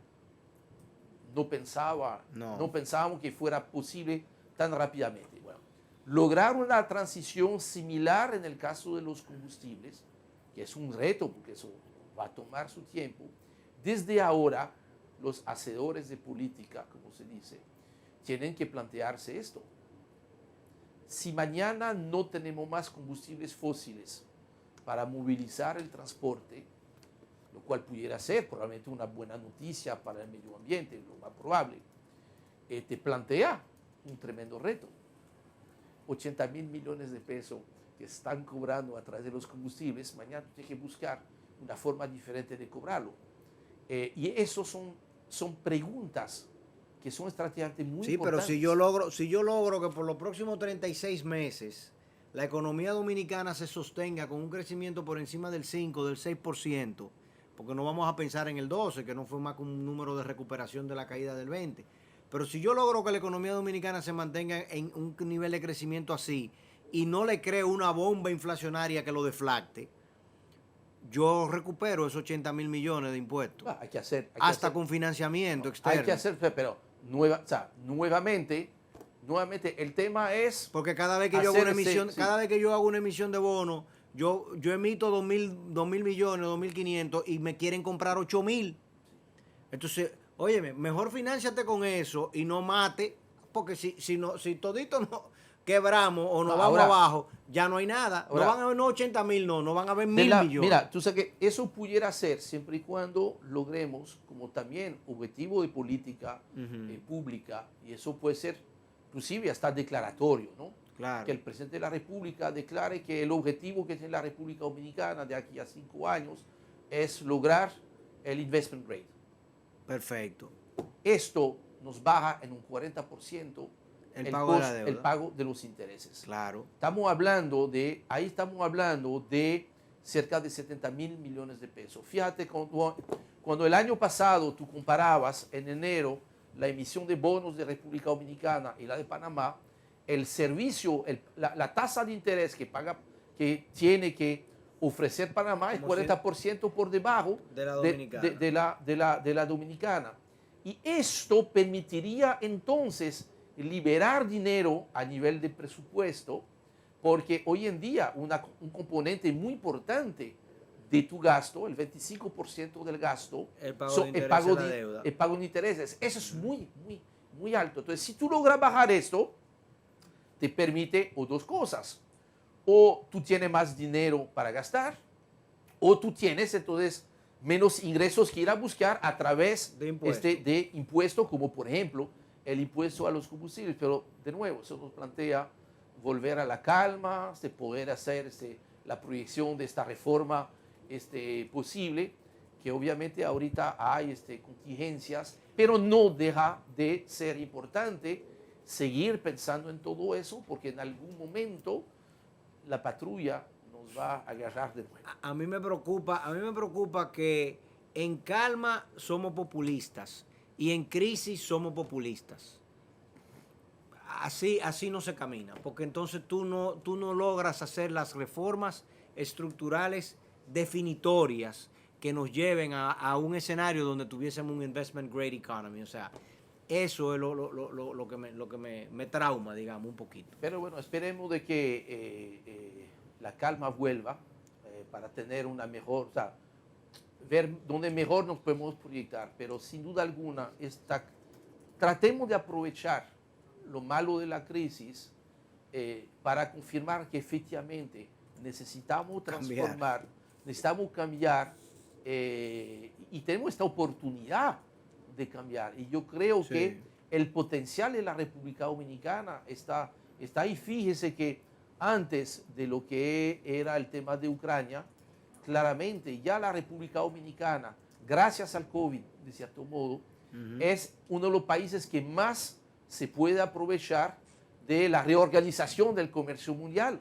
no pensábamos que fuera posible tan rápidamente. Bueno, lograr una transición similar en el caso de los combustibles, que es un reto porque eso va a tomar su tiempo. Desde ahora, los hacedores de política, como se dice, tienen que plantearse esto. Si mañana no tenemos más combustibles fósiles para movilizar el transporte, lo cual pudiera ser probablemente una buena noticia para el medio ambiente, lo más probable, te plantea un tremendo reto. 80.000 millones de pesos que están cobrando a través de los combustibles, mañana tienes que buscar una forma diferente de cobrarlo. Y eso son preguntas que son estratégicamente muy importantes. Sí, pero si yo logro que por los próximos 36 meses la economía dominicana se sostenga con un crecimiento por encima del 5, del 6%, porque no vamos a pensar en el 12, que no fue más que un número de recuperación de la caída del 20. Pero si yo logro que la economía dominicana se mantenga en un nivel de crecimiento así y no le creo una bomba inflacionaria que lo deflacte, yo recupero esos 80.000 millones de impuestos. Hay que hacer. Hasta con financiamiento externo. Hay que hacer, pero nuevamente el tema es... Porque cada vez que yo hago una emisión, cada vez que yo hago una emisión de bonos, yo emito 2.000 millones, 2.500 y me quieren comprar 8.000. Entonces, óyeme, mejor financiate con eso y no mate, porque si todito no quebramos o nos vamos abajo, ya no hay nada. No van a haber 80.000, no van a haber 1.000 millones. Mira, tú sabes que eso pudiera ser siempre y cuando logremos como también objetivo de política pública, y eso puede ser inclusive hasta declaratorio, ¿no? Claro. Que el presidente de la República declare que el objetivo que tiene la República Dominicana de aquí a 5 años es lograr el investment grade. Perfecto. Esto nos baja en un 40% el pago de la deuda. El pago de los intereses. Claro. Estamos hablando de cerca de 70.000 millones de pesos. Fíjate, cuando el año pasado tú comparabas en enero la emisión de bonos de República Dominicana y la de Panamá, el servicio, la tasa de interés que tiene que ofrecer Panamá es 40% por debajo de la dominicana. De la dominicana. Y esto permitiría entonces liberar dinero a nivel de presupuesto, porque hoy en día un componente muy importante de tu gasto, el 25% del gasto, el pago de deuda. El pago de intereses. Eso es muy, muy, muy alto. Entonces, si tú logras bajar esto, te permite o dos cosas. O tú tienes más dinero para gastar, o tú tienes entonces menos ingresos que ir a buscar a través de impuestos, como por ejemplo el impuesto a los combustibles. Pero de nuevo, eso nos plantea volver a la calma, de poder hacer la proyección de esta reforma posible, que obviamente ahorita hay contingencias, pero no deja de ser importante seguir pensando en todo eso, porque en algún momento la patrulla nos va a agarrar de nuevo. A mí me preocupa que en calma somos populistas y en crisis somos populistas. Así no se camina, porque entonces tú no logras hacer las reformas estructurales definitorias que nos lleven a un escenario donde tuviésemos un investment grade economy. O sea, eso es lo que me trauma, digamos, un poquito. Pero bueno, esperemos de que la calma vuelva para tener una mejor, o sea, ver dónde mejor nos podemos proyectar. Pero sin duda alguna, tratemos de aprovechar lo malo de la crisis para confirmar que efectivamente necesitamos Cambiar. transformar, necesitamos cambiar y tenemos esta oportunidad de cambiar. Y yo creo Sí. que el potencial de la República Dominicana está ahí. Fíjese que antes de lo que era el tema de Ucrania, claramente ya la República Dominicana, gracias al COVID, de cierto modo, es uno de los países que más se puede aprovechar de la reorganización del comercio mundial.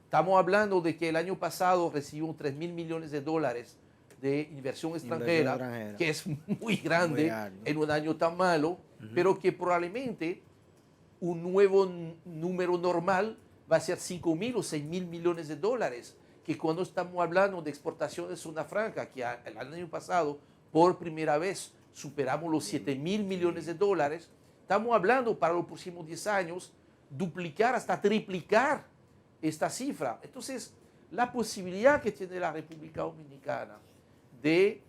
Estamos hablando de que el año pasado recibimos 3.000 millones de dólares de inversión extranjera, que es muy grande en un año tan malo, pero que probablemente un nuevo número normal va a ser 5.000 o 6.000 millones de dólares, que cuando estamos hablando de exportación de zona franca, que el año pasado por primera vez superamos los 7.000 millones de dólares, estamos hablando para los próximos 10 años duplicar hasta triplicar esta cifra. Entonces, la posibilidad que tiene la República Dominicana de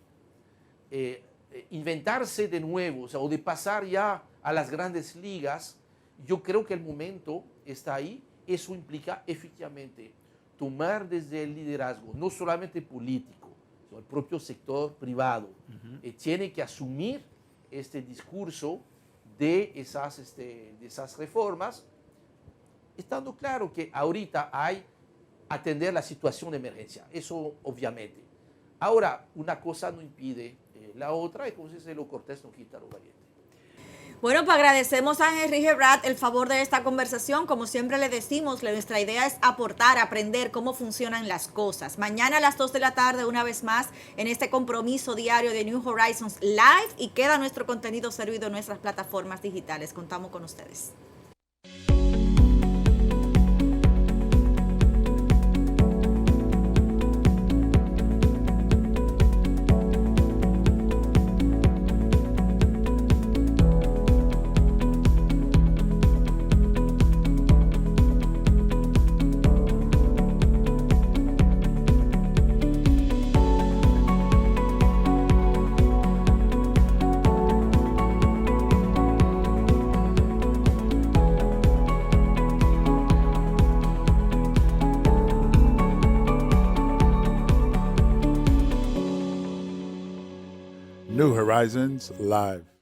inventarse de nuevo, o sea, o de pasar ya a las grandes ligas, yo creo que el momento está ahí. Eso implica efectivamente tomar desde el liderazgo, no solamente político, sino el propio sector privado, tiene que asumir este discurso de esas reformas, estando claro que ahorita hay atender la situación de emergencia, eso obviamente. Ahora, una cosa no impide la otra, y como se dice, lo cortés no quita lo valiente. Bueno, pues agradecemos a Henry Gebrat el favor de esta conversación. Como siempre le decimos, nuestra idea es aportar, aprender cómo funcionan las cosas. Mañana a las 2 de la tarde, una vez más, en este compromiso diario de New Horizons Live, y queda nuestro contenido servido en nuestras plataformas digitales. Contamos con ustedes. New Horizons Live.